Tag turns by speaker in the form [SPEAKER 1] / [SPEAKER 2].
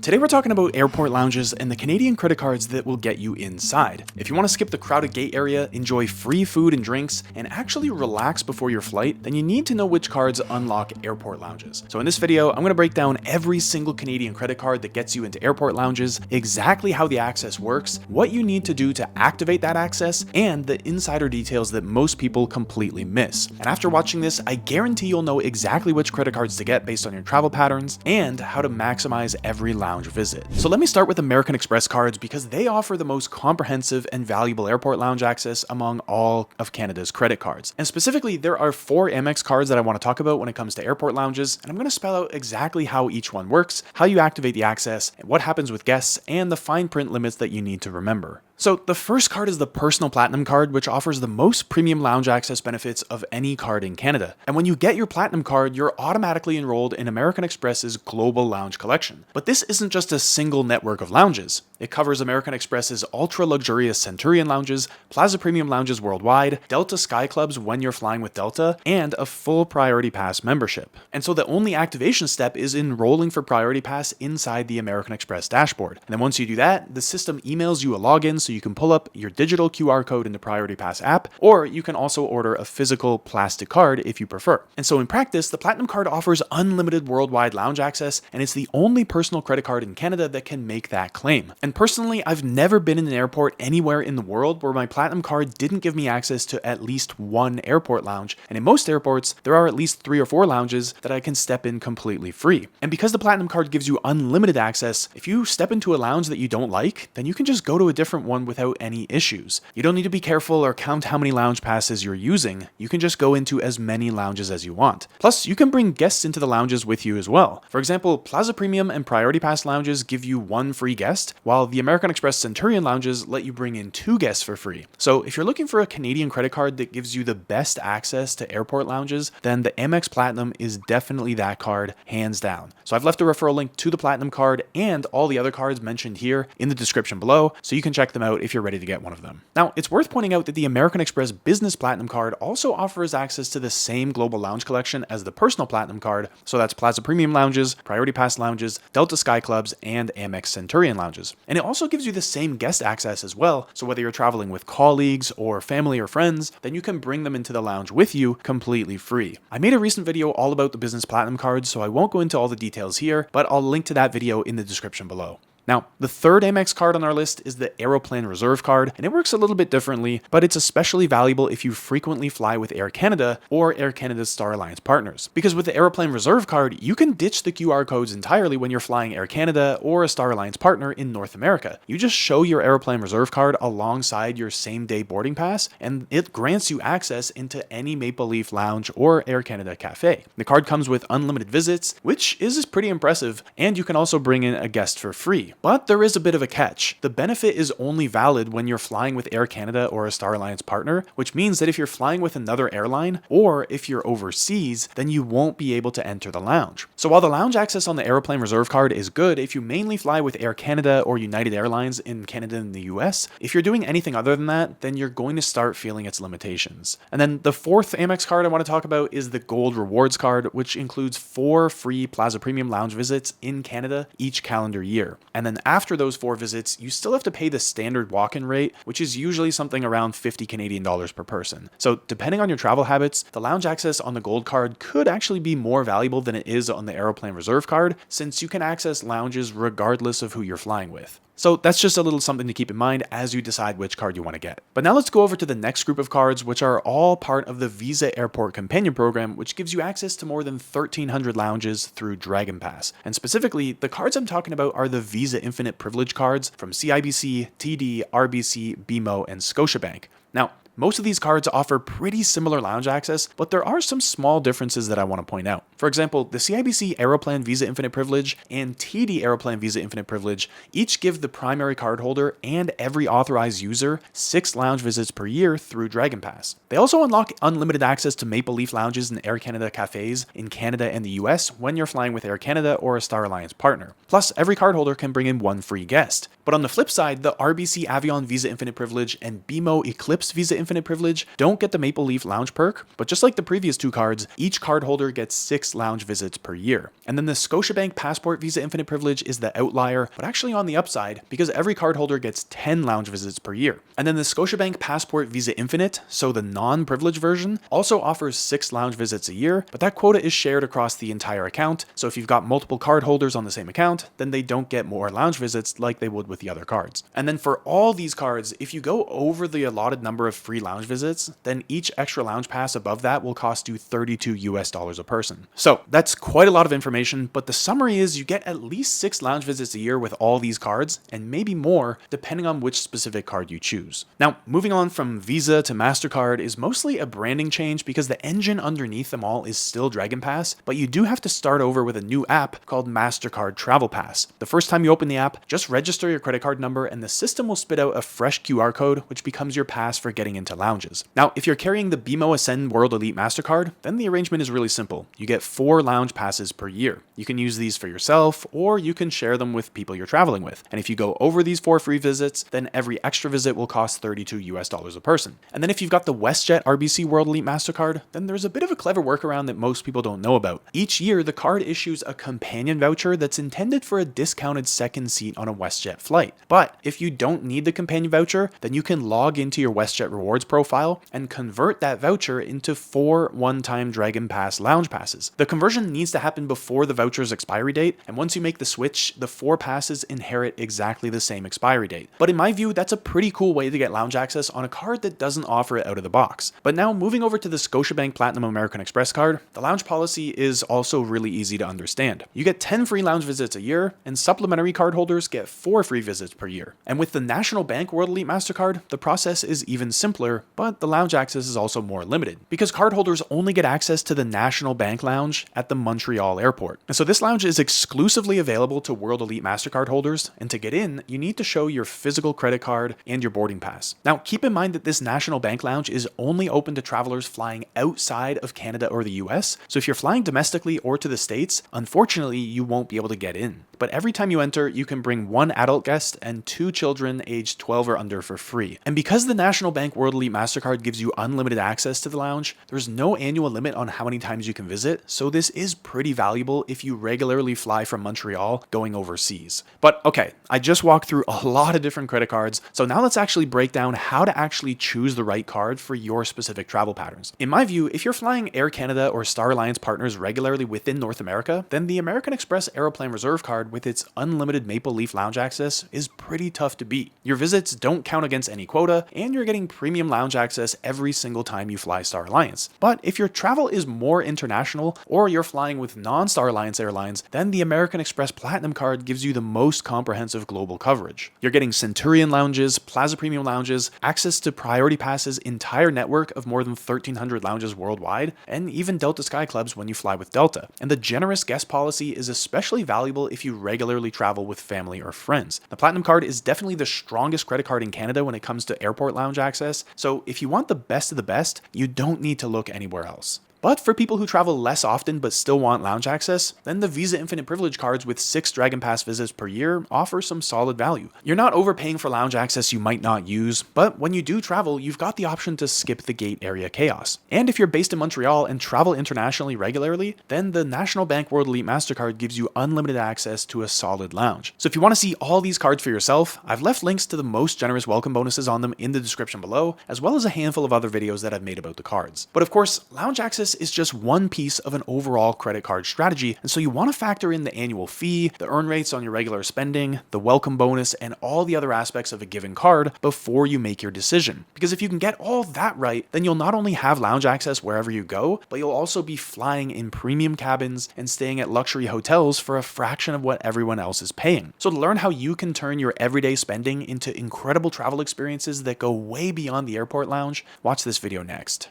[SPEAKER 1] Today we're talking about airport lounges and the Canadian credit cards that will get you inside. If you want to skip the crowded gate area, enjoy free food and drinks, and actually relax before your flight, then you need to know which cards unlock airport lounges. So in this video, I'm going to break down every single Canadian credit card that gets you into airport lounges, exactly how the access works, what you need to do to activate that access, and the insider details that most people completely miss. And after watching this, I guarantee you'll know exactly which credit cards to get based on your travel patterns and how to maximize every lounge visit. So let me start with American Express cards because they offer the most comprehensive and valuable airport lounge access among all of Canada's credit cards. And specifically, there are 4 Amex cards that I want to talk about when it comes to airport lounges, and I'm going to spell out exactly how each one works, how you activate the access, what happens with guests, and the fine print limits that you need to remember. So the first card is the Personal Platinum card, which offers the most premium lounge access benefits of any card in Canada. And when you get your Platinum card, you're automatically enrolled in American Express's Global Lounge Collection. But this isn't just a single network of lounges. It covers American Express's ultra-luxurious Centurion lounges, Plaza Premium lounges worldwide, Delta Sky Clubs when you're flying with Delta, and a full Priority Pass membership. And so the only activation step is enrolling for Priority Pass inside the American Express dashboard. And then once you do that, the system emails you a login so you can pull up your digital QR code in the Priority Pass app, or you can also order a physical plastic card if you prefer. And so in practice, the Platinum card offers unlimited worldwide lounge access, and it's the only personal credit card in Canada that can make that claim. And personally, I've never been in an airport anywhere in the world where my Platinum card didn't give me access to at least one airport lounge, and in most airports, there are at least 3 or 4 lounges that I can step in completely free. And because the Platinum card gives you unlimited access, if you step into a lounge that you don't like, then you can just go to a different one without any issues. You don't need to be careful or count how many lounge passes you're using. You can just go into as many lounges as you want. Plus, you can bring guests into the lounges with you as well. For example, Plaza Premium and Priority Pass lounges give you 1 free guest, while the American Express Centurion lounges let you bring in 2 guests for free. So if you're looking for a Canadian credit card that gives you the best access to airport lounges, then the Amex Platinum is definitely that card, hands down. So I've left a referral link to the Platinum card and all the other cards mentioned here in the description below, so you can check them out if you're ready to get one of them. Now, it's worth pointing out that the American Express Business Platinum card also offers access to the same Global Lounge Collection as the Personal Platinum card, so that's Plaza Premium lounges, Priority Pass lounges, Delta Sky Clubs, and Amex Centurion lounges. And it also gives you the same guest access as well, so whether you're traveling with colleagues or family or friends, then you can bring them into the lounge with you completely free. I made a recent video all about the Business Platinum cards, so I won't go into all the details here, but I'll link to that video in the description below. Now, the third Amex card on our list is the Aeroplan Reserve card, and it works a little bit differently, but it's especially valuable if you frequently fly with Air Canada or Air Canada's Star Alliance partners. Because with the Aeroplan Reserve card, you can ditch the QR codes entirely when you're flying Air Canada or a Star Alliance partner in North America. You just show your Aeroplan Reserve card alongside your same-day boarding pass, and it grants you access into any Maple Leaf Lounge or Air Canada cafe. The card comes with unlimited visits, which is pretty impressive, and you can also bring in a guest for free. But there is a bit of a catch. The benefit is only valid when you're flying with Air Canada or a Star Alliance partner, which means that if you're flying with another airline or if you're overseas, then you won't be able to enter the lounge. So while the lounge access on the Aeroplan Reserve card is good if you mainly fly with Air Canada or United Airlines in Canada and the US, if you're doing anything other than that, then you're going to start feeling its limitations. And then the fourth Amex card I want to talk about is the Gold Rewards card, which includes 4 free Plaza Premium lounge visits in Canada each calendar year. And then after those 4 visits, you still have to pay the standard walk-in rate, which is usually something around 50 Canadian dollars per person. So depending on your travel habits, the lounge access on the Gold card could actually be more valuable than it is on the Aeroplan Reserve card, since you can access lounges regardless of who you're flying with. So that's just a little something to keep in mind as you decide which card you want to get. But now let's go over to the next group of cards, which are all part of the Visa Airport Companion Program, which gives you access to more than 1,300 lounges through DragonPass. And specifically, the cards I'm talking about are the Visa Infinite Privilege cards from CIBC, TD, RBC, BMO, and Scotiabank. Now, most of these cards offer pretty similar lounge access, but there are some small differences that I want to point out. For example, the CIBC Aeroplan Visa Infinite Privilege and TD Aeroplan Visa Infinite Privilege each give the primary cardholder and every authorized user 6 lounge visits per year through DragonPass. They also unlock unlimited access to Maple Leaf lounges and Air Canada cafes in Canada and the US when you're flying with Air Canada or a Star Alliance partner. Plus, every cardholder can bring in 1 free guest. But on the flip side, the RBC Avion Visa Infinite Privilege and BMO Eclipse Visa Infinite Privilege don't get the Maple Leaf Lounge perk, but just like the previous two cards, each card holder gets 6 lounge visits per year. And then the Scotiabank Passport Visa Infinite Privilege is the outlier, but actually on the upside, because every card holder gets 10 lounge visits per year. And then the Scotiabank Passport Visa Infinite, so the non-privileged version, also offers 6 lounge visits a year, but that quota is shared across the entire account, so if you've got multiple card holders on the same account, then they don't get more lounge visits like they would with the other cards. And then for all these cards, if you go over the allotted number of free lounge visits, then each extra lounge pass above that will cost you $32 a person. So that's quite a lot of information, but the summary is you get at least 6 lounge visits a year with all these cards, and maybe more depending on which specific card you choose. Now, moving on from Visa to MasterCard is mostly a branding change because the engine underneath them all is still DragonPass, but you do have to start over with a new app called MasterCard Travel Pass. The first time you open the app, just register your credit card number and the system will spit out a fresh QR code, which becomes your pass for getting into lounges. Now, if you're carrying the BMO Ascend World Elite MasterCard, then the arrangement is really simple. You get 4 lounge passes per year. You can use these for yourself, or you can share them with people you're traveling with. And if you go over these 4 free visits, then every extra visit will cost $32 a person. And then if you've got the WestJet RBC World Elite MasterCard, then there's a bit of a clever workaround that most people don't know about. Each year, the card issues a companion voucher that's intended for a discounted second seat on a WestJet flight. But if you don't need the companion voucher, then you can log into your WestJet rewards profile and convert that voucher into 4 one-time DragonPass lounge passes. The conversion needs to happen before the voucher's expiry date, and once you make the switch, the 4 passes inherit exactly the same expiry date. But in my view, that's a pretty cool way to get lounge access on a card that doesn't offer it out of the box. But now moving over to the Scotiabank Platinum American Express card, the lounge policy is also really easy to understand. You get 10 free lounge visits a year, and supplementary card holders get 4 free visits per year. And with the National Bank World Elite MasterCard, the process is even simpler, but the lounge access is also more limited, because cardholders only get access to the National Bank Lounge at the Montreal airport. And so this lounge is exclusively available to World Elite MasterCard holders, and to get in, you need to show your physical credit card and your boarding pass. Now, keep in mind that this National Bank Lounge is only open to travelers flying outside of Canada or the US, so if you're flying domestically or to the States, unfortunately, you won't be able to get in. But every time you enter, you can bring 1 adult guest and 2 children aged 12 or under for free. And because the National Bank World Elite MasterCard gives you unlimited access to the lounge, there's no annual limit on how many times you can visit, so this is pretty valuable if you regularly fly from Montreal going overseas. But okay, I just walked through a lot of different credit cards, so now let's actually break down how to actually choose the right card for your specific travel patterns. In my view, if you're flying Air Canada or Star Alliance partners regularly within North America, then the American Express Aeroplan Reserve card with its unlimited Maple Leaf lounge access is pretty tough to beat. Your visits don't count against any quota, and you're getting premium lounge access every single time you fly Star Alliance. But if your travel is more international, or you're flying with non-Star Alliance airlines, then the American Express Platinum card gives you the most comprehensive global coverage. You're getting Centurion lounges, Plaza Premium lounges, access to Priority Pass's entire network of more than 1,300 lounges worldwide, and even Delta Sky Clubs when you fly with Delta. And the generous guest policy is especially valuable if you regularly travel with family or friends. The Platinum card is definitely the strongest credit card in Canada when it comes to airport lounge access, so if you want the best of the best, you don't need to look anywhere else. But for people who travel less often but still want lounge access, then the Visa Infinite Privilege cards with 6 DragonPass visits per year offer some solid value. You're not overpaying for lounge access you might not use, but when you do travel, you've got the option to skip the gate area chaos. And if you're based in Montreal and travel internationally regularly, then the National Bank World Elite MasterCard gives you unlimited access to a solid lounge. So if you want to see all these cards for yourself, I've left links to the most generous welcome bonuses on them in the description below, as well as a handful of other videos that I've made about the cards. But of course, lounge access is just one piece of an overall credit card strategy, and so you want to factor in the annual fee, the earn rates on your regular spending, the welcome bonus, and all the other aspects of a given card before you make your decision. Because if you can get all that right, then you'll not only have lounge access wherever you go, but you'll also be flying in premium cabins and staying at luxury hotels for a fraction of what everyone else is paying. So to learn how you can turn your everyday spending into incredible travel experiences that go way beyond the airport lounge, watch this video next.